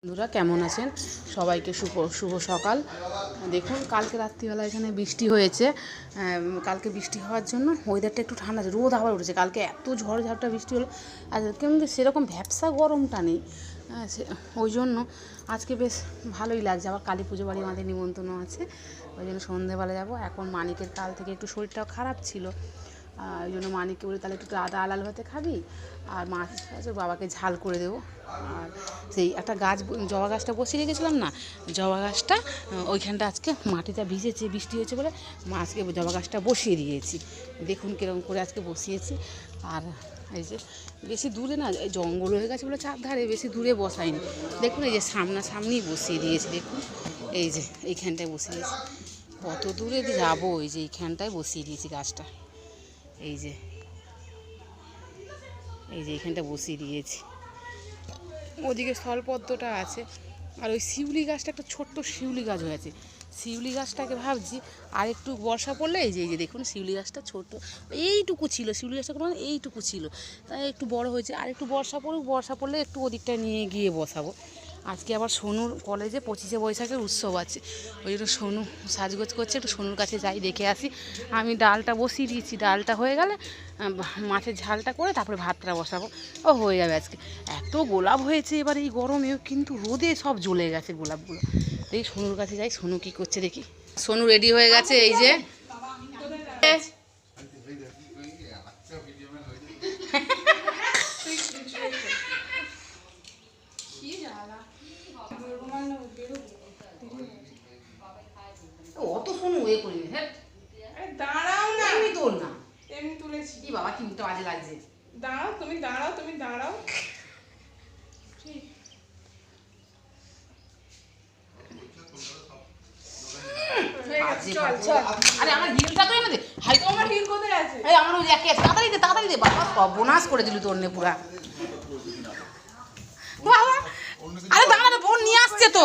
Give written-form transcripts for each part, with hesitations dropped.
বন্ধুরা কেমন আছেন? সবাইকে শুভ সকাল। দেখুন কালকে রাত্রিবেলা এখানে বৃষ্টি হয়েছে। কালকে বৃষ্টি হওয়ার জন্য ওয়েদারটা একটু ঠান্ডা আছে, রোদ আবার উঠেছে। কালকে এত ঝড় ঝাপটা বৃষ্টি হলো, আর কিন্তু সেরকম ভ্যাপসা গরমটা নেই। ওই জন্য আজকে বেশ ভালোই লাগছে। আবার কালী পুজো বাড়ি আমাদের নিমন্ত্রণ আছে, ওই জন্য সন্ধ্যেবেলা যাবো। এখন মানিকের কাল থেকে একটু শরীরটাও খারাপ ছিল, ওই জন্য মানিককে বলি তাহলে একটু আদা আলাল ভাতে খাবি, আর মাছ আছে বাবাকে ঝাল করে দেবো। আর সেই একটা গাছ, জবা গাছটা বসিয়ে রেখেছিলাম না, জবা গাছটা ওইখানটা আজকে মাটিটা ভিজেছে, বৃষ্টি হয়েছে বলে আজকে জবা গাছটা বসিয়ে দিয়েছি। দেখুন কীরকম করে আজকে বসিয়েছি। আর এই যে বেশি দূরে না, জঙ্গল হয়ে গেছে বলে চারধারে বেশি দূরে বসাইনি। দেখুন এই যে সামনাসামনিই বসিয়ে দিয়েছি। দেখুন এই যে এইখানটায় বসিয়েছি, কত দূরে যাবো, এই যে এইখানটায় বসিয়ে দিয়েছি গাছটা। এই যে এইখানটা বসিয়ে দিয়েছি। ওদিকে স্থলপদ্মটা আছে, আর ওই শিউলি গাছটা একটা ছোট্ট শিউলি গাছ হয়েছে। শিউলি গাছটাকে ভাবছি আর একটু বর্ষা পড়লে, এই যে দেখুন শিউলি গাছটা ছোট এইটুকু ছিল, শিউলি গাছটা মানে এইটুকু ছিল, তাই একটু বড় হয়েছে। আর একটু বর্ষা পড়ুক, বর্ষা পড়লে একটু ওদিকটা নিয়ে গিয়ে বসাবো। আজকে আবার সোনুর কলেজে 25শে বৈশাখের উৎসব আছে, ওই জন্য সোনু সাজগোজ করছে, একটু সোনুর কাছে যাই দেখে আসি। আমি ডালটা বসিয়ে দিয়েছি, ডালটা হয়ে গেলে মাছের ঝালটা করে তারপরে ভাতটা বসাবো, ও হয়ে যাবে। আজকে এত গোলাপ হয়েছে এবার এই গরমেও, কিন্তু রোদে সব জ্বলে গেছে গোলাপগুলো। এই সোনুর কাছে যাই, সোনু কী করছে দেখি। সোনু রেডি হয়ে গেছে, এই যে অত সোনু এ করি হ্যাঁ, দাঁড়াও না, এমনি তোল না, এমনি তুলেছি। কি বাবা কি মুখটা বাজে লাগছে। দাঁড়াও তুমি, দাঁড়াও তুমি, দাঁড়াও। আরে আমার হিলটা তো এনে দে, হাই তো আমার হিল কোথায় আছে? এই আমার ওই একে তাড়াতাড়ি দে বাবা, সব বোনাস করে দিলি তোর নে পুরা বাবা। আরে দাঁড়া না, বোন নিয়ে আসছে তো।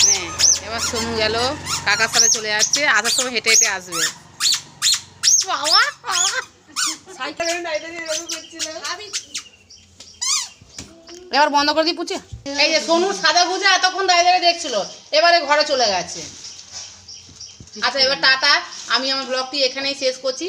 হ্যাঁ এবার সোনু গেল, কাকার সাথে চলে যাচ্ছে, আসার সময় হেঁটে হেঁটে আসবে। বাবা সাইকেলে দাঁড়িয়ে এরকম করছিল। এবার বন্ধ করে দিই পুচে। এই যে সোনু সাদা গুজে এতক্ষণ দাঁড়িয়ে দেখছিল, এবারে ঘরে চলে গেছে। আচ্ছা এবার টাটা, আমি আমার ব্লগটি এখানেই শেষ করছি।